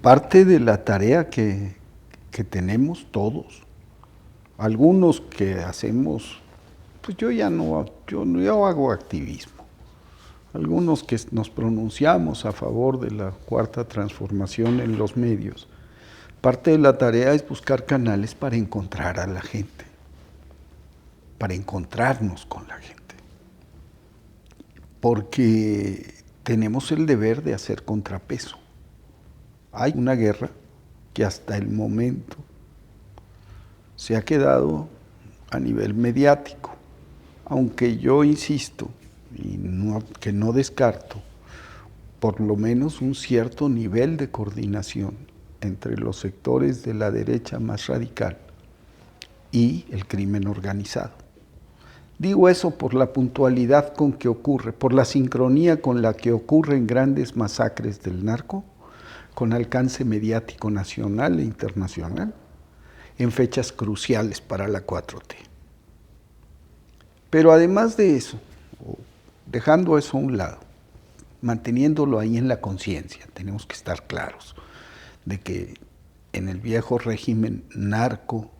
parte de la tarea que tenemos todos. Algunos que hacemos, pues yo hago activismo. Algunos que nos pronunciamos a favor de la cuarta transformación en los medios. Parte de la tarea es buscar canales para encontrar a la gente, para encontrarnos con la gente. Porque tenemos el deber de hacer contrapeso. Hay una guerra que hasta el momento se ha quedado a nivel mediático, aunque yo insisto y que no descarto por lo menos un cierto nivel de coordinación entre los sectores de la derecha más radical y el crimen organizado. Digo eso por la puntualidad con que ocurre, por la sincronía con la que ocurren grandes masacres del narco, con alcance mediático nacional e internacional, en fechas cruciales para la 4T. Pero además de eso, dejando eso a un lado, manteniéndolo ahí en la conciencia, tenemos que estar claros de que en el viejo régimen narco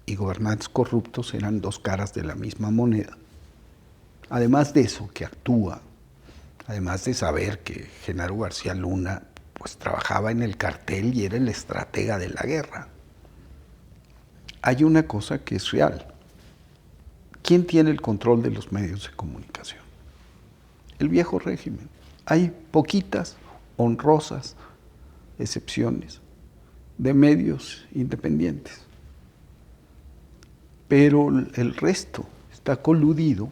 y gobernantes corruptos eran dos caras de la misma moneda. Además de eso, que actúa, además de saber que Genaro García Luna pues trabajaba en el cartel y era el estratega de la guerra, hay una cosa que es real. ¿Quién tiene el control de los medios de comunicación? El viejo régimen. Hay poquitas, honrosas excepciones de medios independientes. Pero el resto está coludido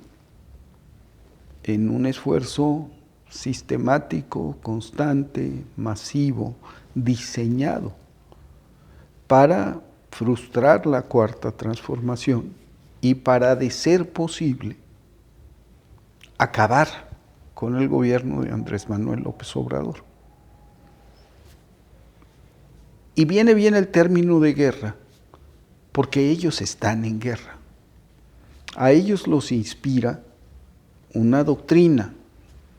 en un esfuerzo sistemático, constante, masivo, diseñado para frustrar la cuarta transformación y para, de ser posible, acabar con el gobierno de Andrés Manuel López Obrador. Y viene bien el término de guerra, porque ellos están en guerra. A ellos los inspira una doctrina,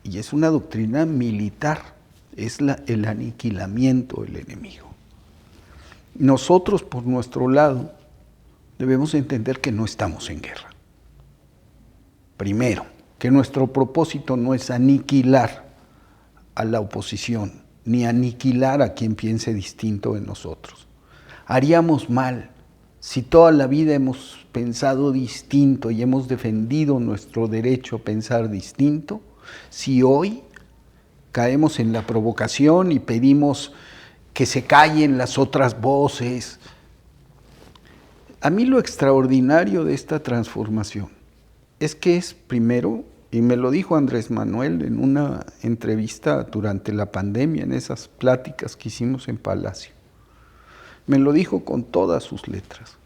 y es una doctrina militar, es el aniquilamiento del enemigo. Nosotros, por nuestro lado, debemos entender que no estamos en guerra. Primero, que nuestro propósito no es aniquilar a la oposición, ni aniquilar a quien piense distinto de nosotros. Haríamos mal si toda la vida hemos pensado distinto y hemos defendido nuestro derecho a pensar distinto, si hoy caemos en la provocación y pedimos que se callen las otras voces. A mí lo extraordinario de esta transformación es que es primero, y me lo dijo Andrés Manuel en una entrevista durante la pandemia, en esas pláticas que hicimos en Palacio, me lo dijo con todas sus letras.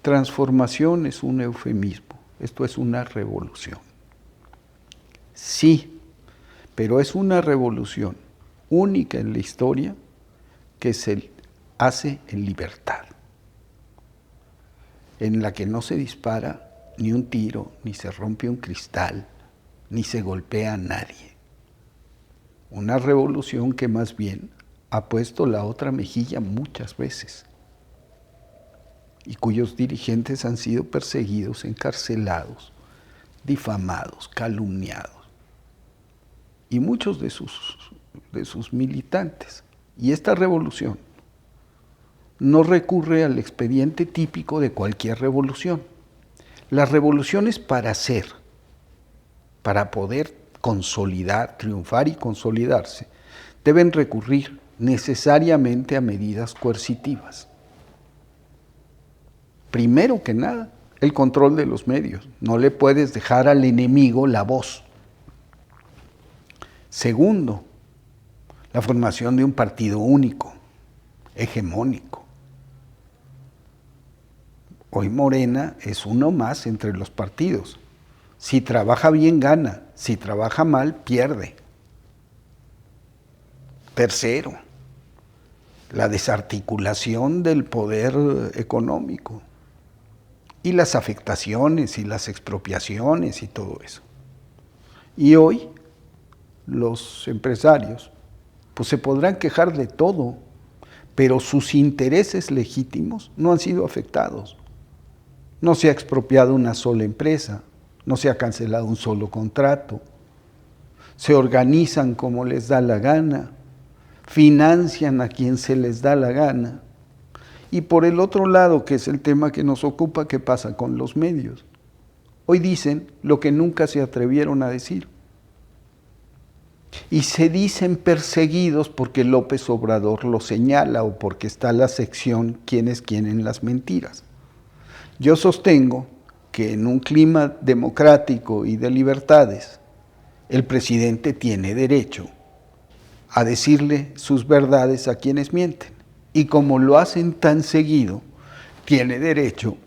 Transformación es un eufemismo, esto es una revolución. Sí, pero es una revolución única en la historia que se hace en libertad, en la que no se dispara ni un tiro, ni se rompe un cristal, ni se golpea a nadie. Una revolución que más bien ha puesto la otra mejilla muchas veces y cuyos dirigentes han sido perseguidos, encarcelados, difamados, calumniados, y muchos de sus militantes. Y esta revolución no recurre al expediente típico de cualquier revolución. Las revoluciones para poder consolidar, triunfar y consolidarse, deben recurrir necesariamente a medidas coercitivas. Primero que nada, el control de los medios. No le puedes dejar al enemigo la voz. Segundo, la formación de un partido único, hegemónico. Hoy Morena es uno más entre los partidos. Si trabaja bien, gana. Si trabaja mal, pierde. Tercero, la desarticulación del poder económico y las afectaciones y las expropiaciones y todo eso. Y hoy los empresarios pues se podrán quejar de todo, pero sus intereses legítimos no han sido afectados. No se ha expropiado una sola empresa, no se ha cancelado un solo contrato, se organizan como les da la gana, financian a quien se les da la gana. Y por el otro lado, que es el tema que nos ocupa, ¿qué pasa con los medios? Hoy dicen lo que nunca se atrevieron a decir. Y se dicen perseguidos porque López Obrador lo señala o porque está la sección quienes quieren las mentiras. Yo sostengo que en un clima democrático y de libertades, el presidente tiene derecho a decirle sus verdades a quienes mienten. Y como lo hacen tan seguido, tiene derecho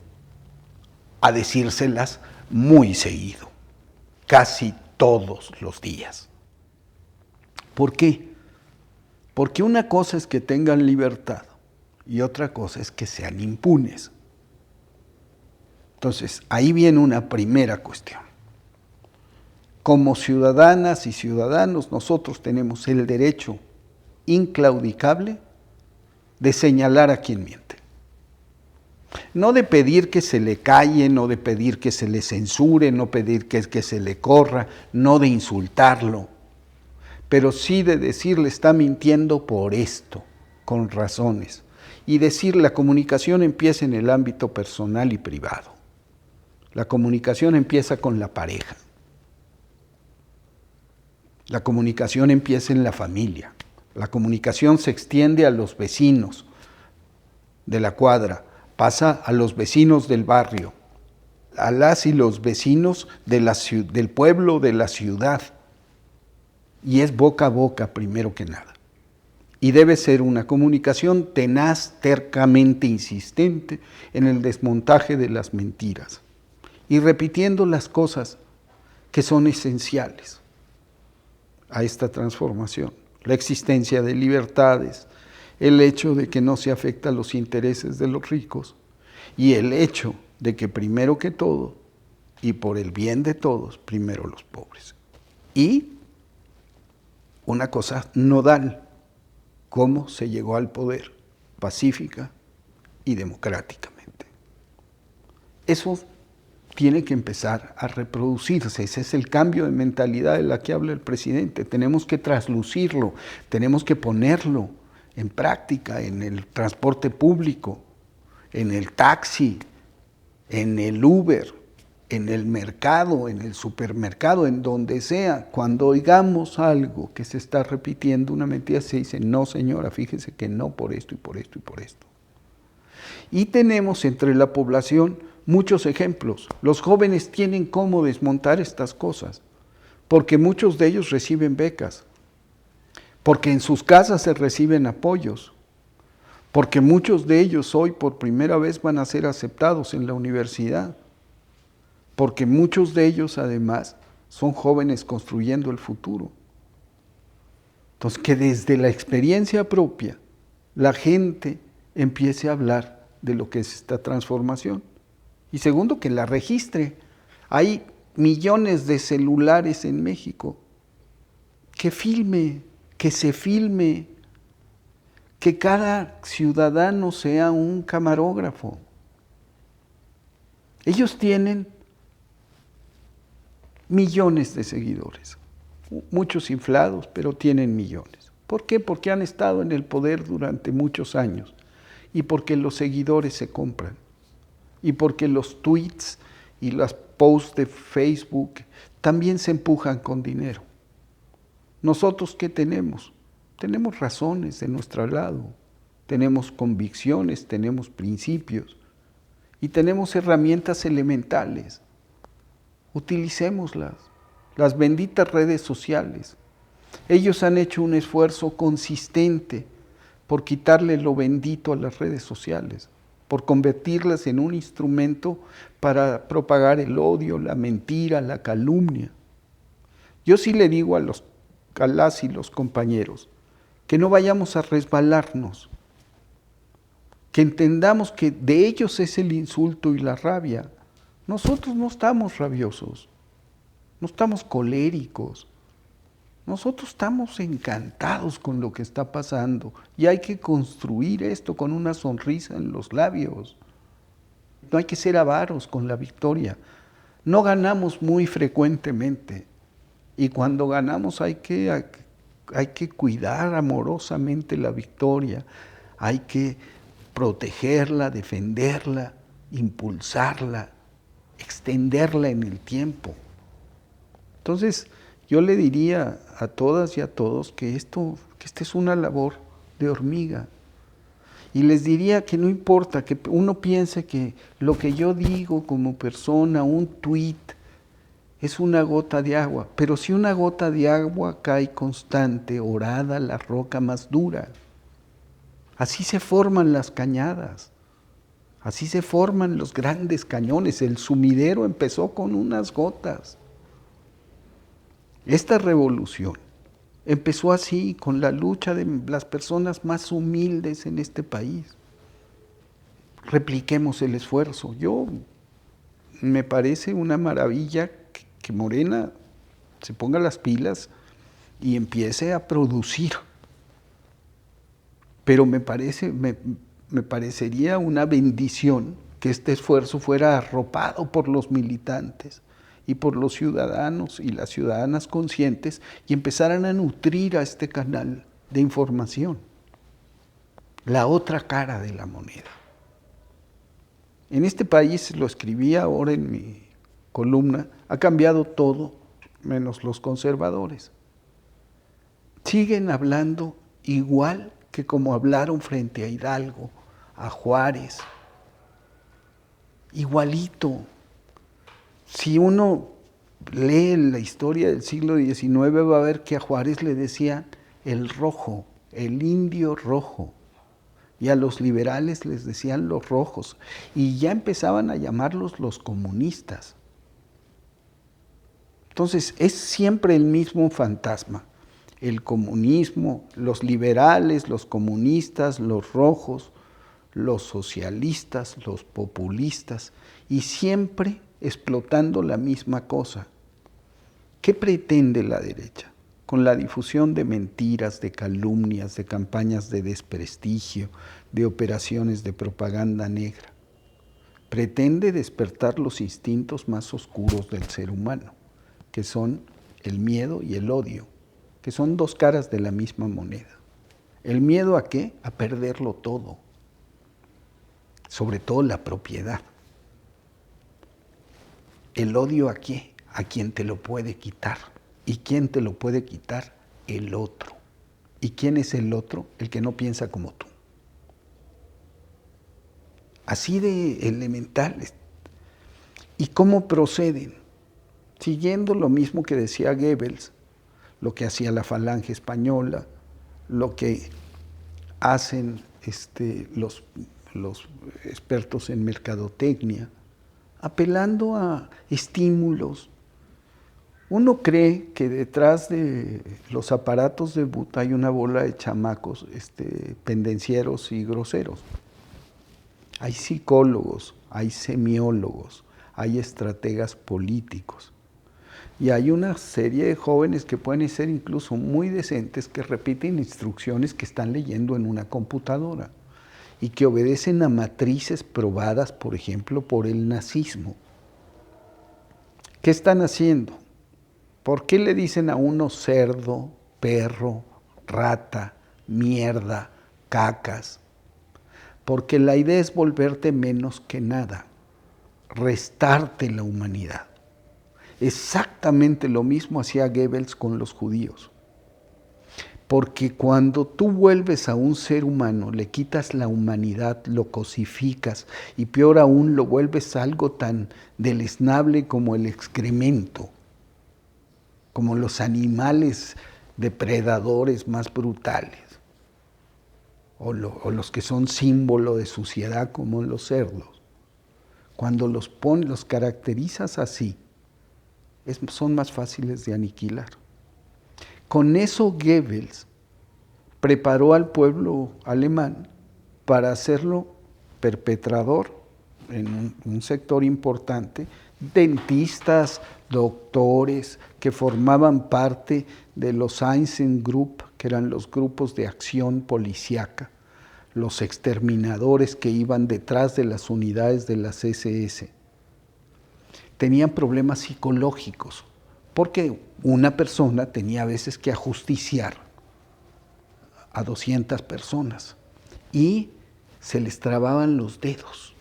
a decírselas muy seguido, casi todos los días. ¿Por qué? Porque una cosa es que tengan libertad y otra cosa es que sean impunes. Entonces, ahí viene una primera cuestión. Como ciudadanas y ciudadanos, nosotros tenemos el derecho inclaudicable de señalar a quien miente. No de pedir que se le calle, no de pedir que se le censure, no pedir que se le corra, no de insultarlo, pero sí de decirle está mintiendo por esto, con razones. Y decir la comunicación empieza en el ámbito personal y privado. La comunicación empieza con la pareja. La comunicación empieza en la familia. La comunicación se extiende a los vecinos de la cuadra, pasa a los vecinos del barrio, a las y los vecinos del pueblo, de la ciudad. Y es boca a boca primero que nada. Y debe ser una comunicación tenaz, tercamente insistente en el desmontaje de las mentiras y repitiendo las cosas que son esenciales a esta transformación. La existencia de libertades, el hecho de que no se afecta a los intereses de los ricos y el hecho de que primero que todo y por el bien de todos, primero los pobres. Y una cosa nodal, cómo se llegó al poder pacífica y democráticamente. Eso tiene que empezar a reproducirse. Ese es el cambio de mentalidad de la que habla el presidente. Tenemos que traslucirlo, tenemos que ponerlo en práctica en el transporte público, en el taxi, en el Uber, en el mercado, en el supermercado, en donde sea. Cuando oigamos algo que se está repitiendo, una mentira, se dice, no señora, fíjese que no por esto y por esto y por esto. Y tenemos entre la población muchos ejemplos. Los jóvenes tienen cómo desmontar estas cosas, porque muchos de ellos reciben becas, porque en sus casas se reciben apoyos, porque muchos de ellos hoy por primera vez van a ser aceptados en la universidad, porque muchos de ellos además son jóvenes construyendo el futuro. Entonces, que desde la experiencia propia la gente empiece a hablar de lo que es esta transformación. Y segundo, que la registre. Hay millones de celulares en México. Que filme, que se filme, que cada ciudadano sea un camarógrafo. Ellos tienen millones de seguidores, muchos inflados, pero tienen millones. ¿Por qué? Porque han estado en el poder durante muchos años y porque los seguidores se compran y porque los tweets y los posts de Facebook también se empujan con dinero. ¿Nosotros qué tenemos? Tenemos razones de nuestro lado, tenemos convicciones, tenemos principios y tenemos herramientas elementales. Utilicémoslas, las benditas redes sociales. Ellos han hecho un esfuerzo consistente por quitarle lo bendito a las redes sociales, por convertirlas en un instrumento para propagar el odio, la mentira, la calumnia. Yo sí le digo a las y los compañeros que no vayamos a resbalarnos, que entendamos que de ellos es el insulto y la rabia. Nosotros no estamos rabiosos, no estamos coléricos, Nosotros estamos encantados con lo que está pasando y hay que construir esto con una sonrisa en los labios. No hay que ser avaros con la victoria. No ganamos muy frecuentemente y cuando ganamos hay que cuidar amorosamente la victoria, hay que protegerla, defenderla, impulsarla, extenderla en el tiempo. Entonces, yo le diría a todas y a todos que esta es una labor de hormiga. Y les diría que no importa que uno piense que lo que yo digo como persona, un tuit, es una gota de agua, pero si una gota de agua cae constante, orada la roca más dura. Así se forman las cañadas, así se forman los grandes cañones. El sumidero empezó con unas gotas. Esta revolución empezó así, con la lucha de las personas más humildes en este país. Repliquemos el esfuerzo. Me parece una maravilla que Morena se ponga las pilas y empiece a producir. Pero me parecería una bendición que este esfuerzo fuera arropado por los militantes y por los ciudadanos y las ciudadanas conscientes y empezaran a nutrir a este canal de información. La otra cara de la moneda. En este país, lo escribí ahora en mi columna, ha cambiado todo menos los conservadores. Siguen hablando igual que como hablaron frente a Hidalgo, a Juárez. Igualito. Si uno lee la historia del siglo XIX, va a ver que a Juárez le decían el rojo, el indio rojo. Y a los liberales les decían los rojos. Y ya empezaban a llamarlos los comunistas. Entonces, es siempre el mismo fantasma. El comunismo, los liberales, los comunistas, los rojos, los socialistas, los populistas, y siempre explotando la misma cosa. ¿Qué pretende la derecha? Con la difusión de mentiras, de calumnias, de campañas de desprestigio, de operaciones de propaganda negra. Pretende despertar los instintos más oscuros del ser humano, que son el miedo y el odio, que son dos caras de la misma moneda. ¿El miedo a qué? A perderlo todo, sobre todo la propiedad. ¿El odio a qué? A quien te lo puede quitar. ¿Y quién te lo puede quitar? El otro. ¿Y quién es el otro? El que no piensa como tú. Así de elementales. ¿Y cómo proceden? Siguiendo lo mismo que decía Goebbels, lo que hacía la Falange Española, lo que hacen los expertos en mercadotecnia, apelando a estímulos. Uno cree que detrás de los aparatos de Buta hay una bola de chamacos pendencieros y groseros. Hay psicólogos, hay semiólogos, hay estrategas políticos. Y hay una serie de jóvenes que pueden ser incluso muy decentes, que repiten instrucciones que están leyendo en una computadora y que obedecen a matrices probadas, por ejemplo, por el nazismo. ¿Qué están haciendo? ¿Por qué le dicen a uno cerdo, perro, rata, mierda, cacas? Porque la idea es volverte menos que nada, restarte la humanidad. Exactamente lo mismo hacía Goebbels con los judíos. Porque cuando tú vuelves a un ser humano, le quitas la humanidad, lo cosificas y peor aún lo vuelves algo tan deleznable como el excremento, como los animales depredadores más brutales, o los que son símbolo de suciedad como los cerdos. Cuando los caracterizas así, son más fáciles de aniquilar. Con eso Goebbels preparó al pueblo alemán para hacerlo perpetrador en un sector importante dentistas, doctores, que formaban parte de los Einsatzgruppen, que eran los grupos de acción policíaca, los exterminadores que iban detrás de las unidades de las SS. Tenían problemas psicológicos, porque una persona tenía a veces que ajusticiar a 200 personas y se les trababan los dedos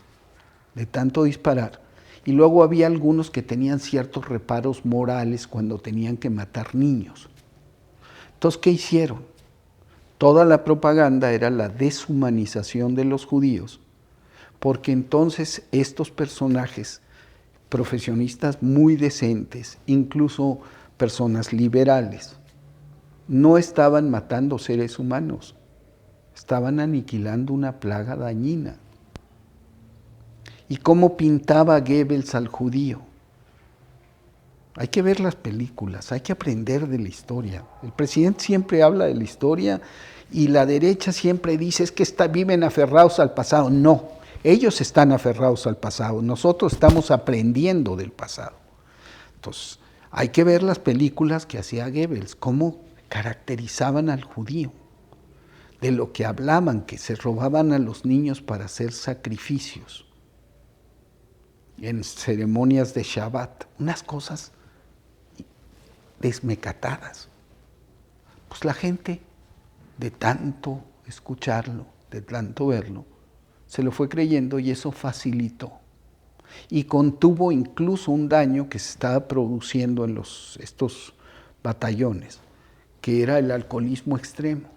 de tanto disparar. Y luego había algunos que tenían ciertos reparos morales cuando tenían que matar niños. Entonces, ¿qué hicieron? Toda la propaganda era la deshumanización de los judíos, porque entonces estos personajes, profesionistas muy decentes, incluso personas liberales, no estaban matando seres humanos, estaban aniquilando una plaga dañina. ¿Y cómo pintaba Goebbels al judío? Hay que ver las películas, hay que aprender de la historia. El presidente siempre habla de la historia y la derecha siempre dice es que viven aferrados al pasado. No, ellos están aferrados al pasado, nosotros estamos aprendiendo del pasado. Entonces, hay que ver las películas que hacía Goebbels, cómo caracterizaban al judío, de lo que hablaban, que se robaban a los niños para hacer sacrificios en ceremonias de Shabbat, unas cosas desmecatadas. Pues la gente, de tanto escucharlo, de tanto verlo, se lo fue creyendo y eso facilitó. Y contuvo incluso un daño que se estaba produciendo en estos batallones, que era el alcoholismo extremo,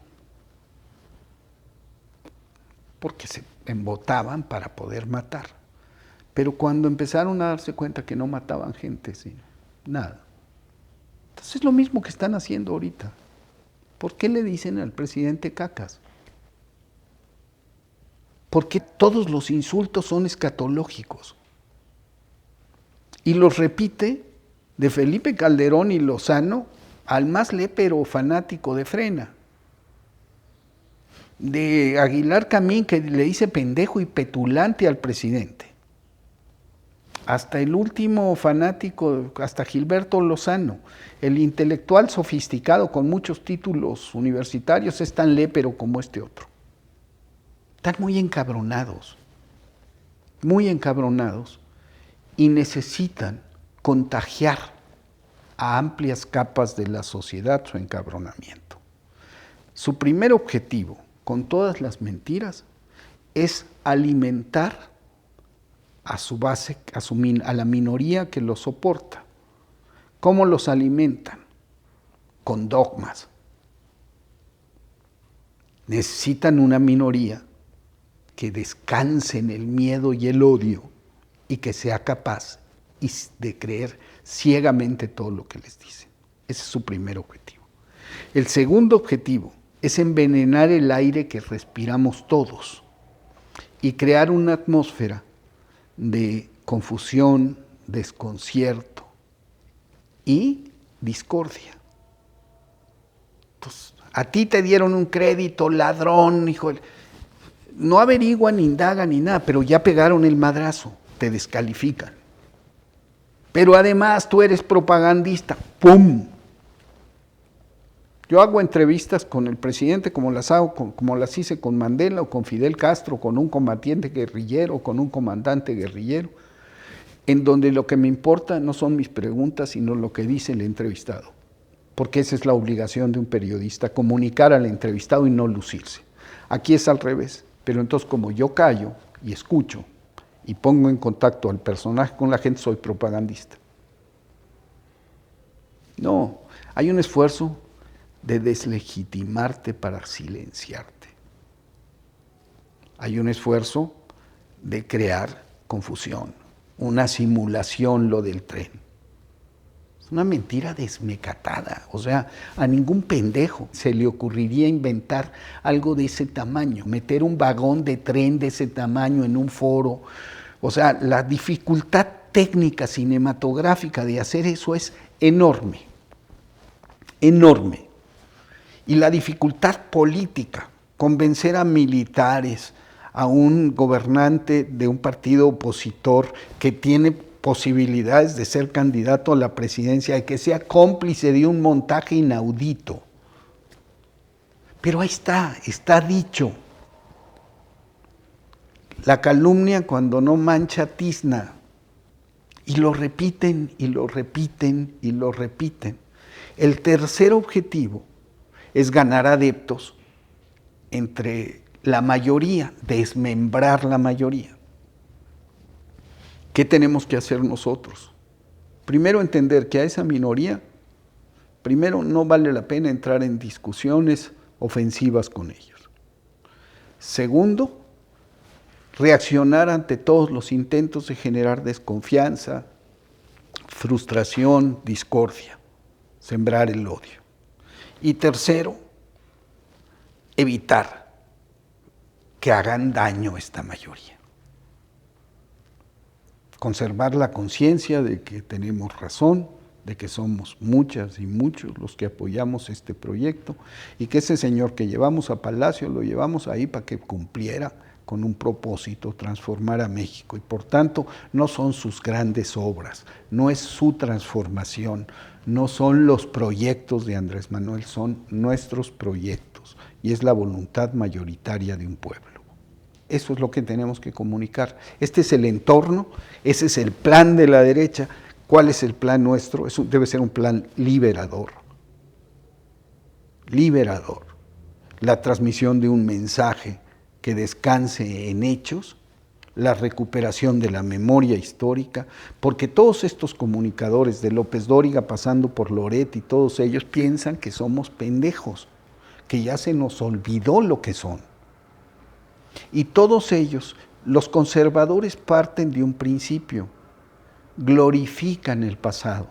porque se embotaban para poder matar. Pero cuando empezaron a darse cuenta que no mataban gente, sí, nada. Entonces es lo mismo que están haciendo ahorita. ¿Por qué le dicen al presidente cacas? Porque todos los insultos son escatológicos. Y los repite de Felipe Calderón y Lozano al más lépero fanático de Frena. De Aguilar Camín, que le dice pendejo y petulante al presidente. Hasta el último fanático, hasta Gilberto Lozano, el intelectual sofisticado con muchos títulos universitarios, es tan lépero como este otro. Están muy encabronados y necesitan contagiar a amplias capas de la sociedad su encabronamiento. Su primer objetivo, con todas las mentiras, es alimentar a su base, a la minoría que los soporta. ¿Cómo los alimentan? Con dogmas. Necesitan una minoría que descanse en el miedo y el odio y que sea capaz de creer ciegamente todo lo que les dicen. Ese es su primer objetivo. El segundo objetivo es envenenar el aire que respiramos todos y crear una atmósfera de confusión, desconcierto y discordia. Entonces, a ti te dieron un crédito, ladrón, hijo. No averiguan, ni indagan, ni nada, pero ya pegaron el madrazo, te descalifican. Pero además tú eres propagandista, ¡pum! Yo hago entrevistas con el presidente como las hice con Mandela o con Fidel Castro, con un combatiente guerrillero, con un comandante guerrillero, en donde lo que me importa no son mis preguntas, sino lo que dice el entrevistado. Porque esa es la obligación de un periodista, comunicar al entrevistado y no lucirse. Aquí es al revés, pero entonces como yo callo y escucho y pongo en contacto al personaje con la gente, soy propagandista. No, hay un esfuerzo de deslegitimarte para silenciarte. Hay un esfuerzo de crear confusión, una simulación, lo del tren. Es una mentira desmecatada, o sea, a ningún pendejo se le ocurriría inventar algo de ese tamaño, meter un vagón de tren de ese tamaño en un foro. O sea, la dificultad técnica cinematográfica de hacer eso es enorme, enorme. Y la dificultad política, convencer a militares, a un gobernante de un partido opositor que tiene posibilidades de ser candidato a la presidencia, de que sea cómplice de un montaje inaudito. Pero ahí está dicho. La calumnia cuando no mancha tizna. Y lo repiten, y lo repiten, y lo repiten. El tercer objetivo es ganar adeptos entre la mayoría, desmembrar la mayoría. ¿Qué tenemos que hacer nosotros? Primero, entender que a esa minoría, primero, no vale la pena entrar en discusiones ofensivas con ellos. Segundo, reaccionar ante todos los intentos de generar desconfianza, frustración, discordia, sembrar el odio. Y tercero, evitar que hagan daño a esta mayoría. Conservar la conciencia de que tenemos razón, de que somos muchas y muchos los que apoyamos este proyecto y que ese señor que llevamos a Palacio lo llevamos ahí para que cumpliera con un propósito, transformar a México. Y por tanto, no son sus grandes obras, no es su transformación, no son los proyectos de Andrés Manuel, son nuestros proyectos y es la voluntad mayoritaria de un pueblo. Eso es lo que tenemos que comunicar. Este es el entorno, ese es el plan de la derecha. ¿Cuál es el plan nuestro? Eso debe ser un plan liberador. Liberador. La transmisión de un mensaje que descanse en hechos, la recuperación de la memoria histórica, porque todos estos comunicadores, de López Dóriga pasando por Loret y todos ellos, piensan que somos pendejos, que ya se nos olvidó lo que son. Y todos ellos, los conservadores, parten de un principio, glorifican el pasado,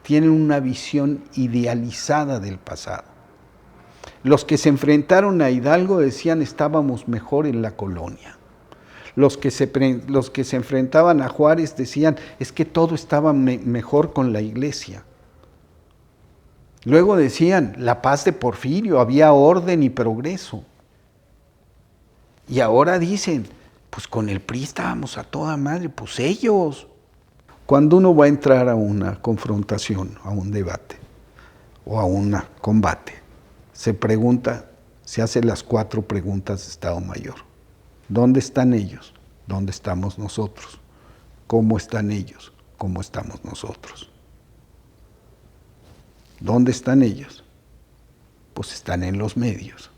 tienen una visión idealizada del pasado. Los que se enfrentaron a Hidalgo decían estábamos mejor en la colonia. Los que se enfrentaban a Juárez decían es que todo estaba mejor con la iglesia. Luego decían la paz de Porfirio, había orden y progreso. Y ahora dicen, pues con el PRI estábamos a toda madre, pues ellos. Cuando uno va a entrar a una confrontación, a un debate o a un combate, se pregunta, se hace las 4 preguntas de Estado Mayor. ¿Dónde están ellos? ¿Dónde estamos nosotros? ¿Cómo están ellos? ¿Cómo estamos nosotros? ¿Dónde están ellos? Pues están en los medios.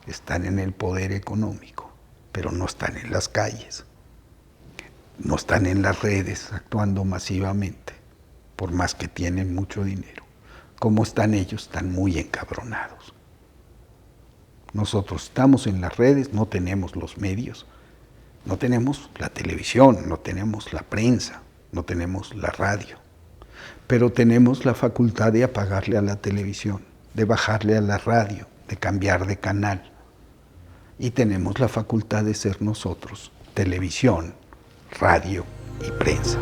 Están en el poder económico, pero no están en las calles, no están en las redes actuando masivamente, por más que tienen mucho dinero. ¿Cómo están ellos? Están muy encabronados. Nosotros estamos en las redes, no tenemos los medios, no tenemos la televisión, no tenemos la prensa, no tenemos la radio, pero tenemos la facultad de apagarle a la televisión, de bajarle a la radio, de cambiar de canal. Y tenemos la facultad de ser nosotros, televisión, radio y prensa.